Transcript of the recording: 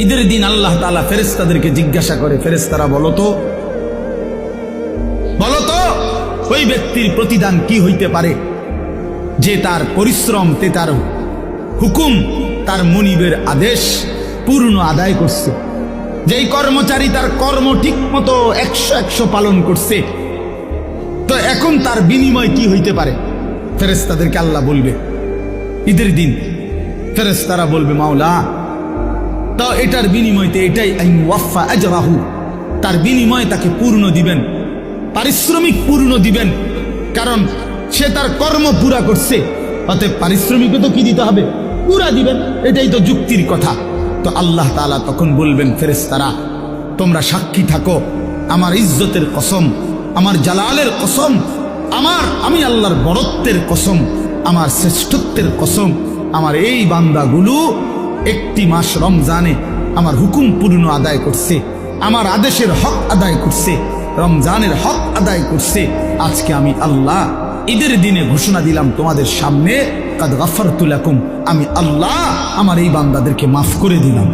ঈদের দিন আল্লাহ তাআলা ফেরেশতাদেরকে জিজ্ঞাসা করে, ফেরেশতারা বলো তো ওই ব্যক্তির প্রতিদান কি হইতে পারে যে তার পরিশ্রম, তার হুকুম, তার মনিবের আদেশ পূর্ণ আদায় করছে, যেই কর্মচারী তার কর্ম ঠিক মতো 100 পালন করছে, তো এখন তার বিনিময় কি হইতে পারে? ফেরেশতাদেরকে আল্লাহ বলবে ঈদের দিন, ফেরেশতারা বলবে মাওলা, তো এটার বিনিময়তে এটাই ওয়াফা আজরাহু, তার বিনিময় তাকে পূর্ণ দিবেন, পারিশ্রমিক পূর্ণ দিবেন, কারণ সে তার কর্ম পুরা করছে, অতএব পারিশ্রমিকও তো কি দিতে হবে? পুরা দিবেন, এটাই তো যুক্তির কথা। তো আল্লাহ তাআলা তখন বলবেন, ফেরেশতারা তোমরা সাক্ষী থাকো, আমার ইজ্জতের কসম, আমার জালালের কসম, আমি আল্লাহর বড়ত্বের কসম, আমার শ্রেষ্ঠত্বের কসম, আমার এই বান্দাগুলো একটি মাস রমজানে আমার হুকুম পূর্ণ আদায় করছে, আমার আদেশের হক আদায় করছে, রমজানের হক আদায় করছে। আজকে আমি আল্লাহ ঈদের দিনে ঘোষণা দিলাম তোমাদের সামনে, কাদ গাফারতু লাকুম, আমি আল্লাহ আমার এই বান্দাদেরকে মাফ করে দিলাম।